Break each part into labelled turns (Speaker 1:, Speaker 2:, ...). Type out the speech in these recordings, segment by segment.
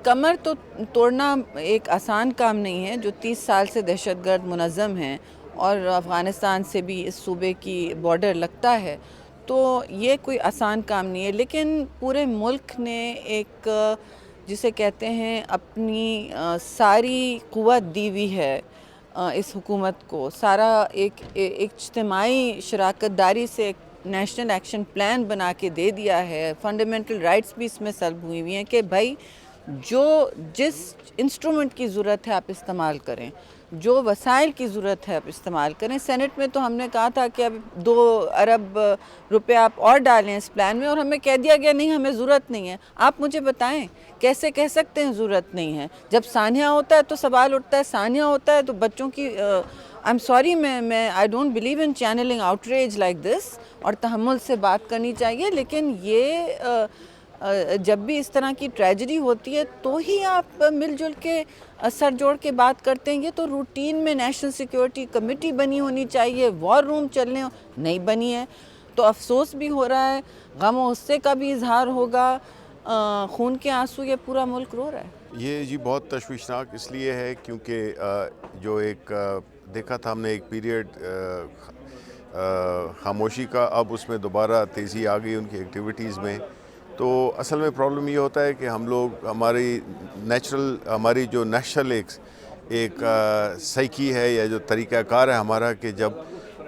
Speaker 1: کمر تو توڑنا ایک آسان کام نہیں ہے. جو 30 سال سے دہشت گرد منظم ہیں اور افغانستان سے بھی اس صوبے کی بارڈر لگتا ہے، تو یہ کوئی آسان کام نہیں ہے. لیکن پورے ملک نے ایک جسے کہتے ہیں اپنی ساری قوت دی ہوئی ہے اس حکومت کو. سارا ایک اجتماعی شراکت داری سے ایک نیشنل ایکشن پلان بنا کے دے دیا ہے. فنڈامنٹل رائٹس بھی اس میں سلب ہوئی ہوئی ہیں کہ بھائی جس انسٹرومنٹ کی ضرورت ہے آپ استعمال کریں، جو وسائل کی ضرورت ہے آپ استعمال کریں. سینٹ میں تو ہم نے کہا تھا کہ اب 2 ارب روپے آپ اور ڈالیں اس پلان میں، اور ہمیں کہہ دیا گیا نہیں ہمیں ضرورت نہیں ہے. آپ مجھے بتائیں کیسے کہہ سکتے ہیں ضرورت نہیں ہے؟ جب سانحہ ہوتا ہے تو سوال اٹھتا ہے، سانحہ ہوتا ہے تو بچوں کی I'm sorry میں I don't believe in channeling outrage like this، اور تحمل سے بات کرنی چاہیے. لیکن یہ جب بھی اس طرح کی ٹریجڈی ہوتی ہے تو ہی آپ مل جل کے سر جوڑ کے بات کرتے ہیں. یہ تو روٹین میں نیشنل سیکیورٹی کمیٹی بنی ہونی چاہیے، وار روم چلنے نہیں بنی ہے. تو افسوس بھی ہو رہا ہے، غم و غصے کا بھی اظہار ہوگا، خون کے آنسو یہ پورا ملک رو رہا ہے.
Speaker 2: یہ جی بہت تشویشناک اس لیے ہے کیونکہ جو ایک دیکھا تھا ہم نے ایک پیریڈ خاموشی کا، اب اس میں دوبارہ تیزی آ گئی ان کی ایکٹیویٹیز میں. تو اصل میں پرابلم یہ ہوتا ہے کہ ہم لوگ ہماری جو نیشنل ایک سائیکی ہے یا جو طریقہ کار ہے ہمارا، کہ جب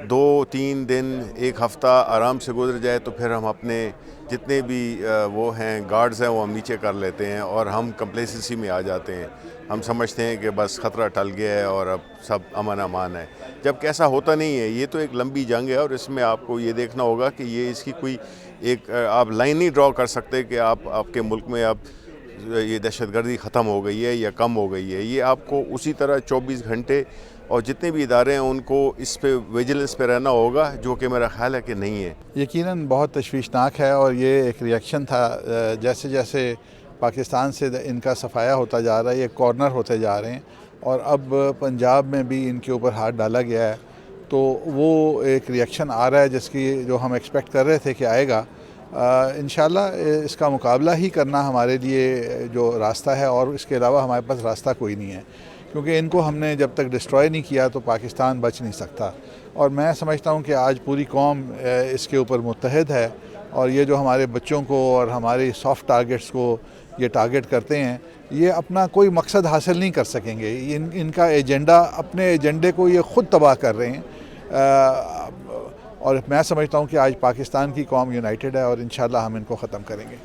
Speaker 2: 2-3 دن 1 ہفتہ آرام سے گزر جائے تو پھر ہم اپنے جتنے بھی وہ ہیں گارڈز ہیں وہ ہم نیچے کر لیتے ہیں اور ہم کمپلیسنسی میں آ جاتے ہیں. ہم سمجھتے ہیں کہ بس خطرہ ٹل گیا ہے اور اب سب امن امان ہے، جبکہ ایسا ہوتا نہیں ہے. یہ تو ایک لمبی جنگ ہے اور اس میں آپ کو یہ دیکھنا ہوگا کہ یہ اس کی کوئی ایک آپ لائن نہیں ڈرا کر سکتے کہ آپ کے ملک میں اب یہ دہشت گردی ختم ہو گئی ہے یا کم ہو گئی ہے. یہ آپ کو اسی طرح 24 گھنٹے اور جتنے بھی ادارے ہیں ان کو اس پہ ویجیلنس پہ رہنا ہوگا، جو کہ میرا خیال ہے کہ نہیں ہے.
Speaker 3: یقیناً بہت تشویشناک ہے، اور یہ ایک ریئیکشن تھا جیسے جیسے پاکستان سے ان کا صفایا ہوتا جا رہا ہے، یہ کارنر ہوتے جا رہے ہیں، اور اب پنجاب میں بھی ان کے اوپر ہاتھ ڈالا گیا ہے. تو وہ ایک ریئیکشن آ رہا ہے جس کی جو ہم ایکسپیکٹ کر رہے تھے کہ آئے گا. انشاءاللہ اس کا مقابلہ ہی کرنا ہمارے لیے جو راستہ ہے، اور اس کے علاوہ ہمارے پاس راستہ کوئی نہیں ہے، کیونکہ ان کو ہم نے جب تک ڈسٹروائے نہیں کیا تو پاکستان بچ نہیں سکتا. اور میں سمجھتا ہوں کہ آج پوری قوم اس کے اوپر متحد ہے، اور یہ جو ہمارے بچوں کو اور ہمارے سافٹ ٹارگٹس کو یہ ٹارگٹ کرتے ہیں، یہ اپنا کوئی مقصد حاصل نہیں کر سکیں گے. ان کا ایجنڈا، اپنے ایجنڈے کو یہ خود تباہ کر رہے ہیں. اور میں سمجھتا ہوں کہ آج پاکستان کی قوم یونائٹڈ ہے، اور انشاءاللہ ہم ان کو ختم کریں گے.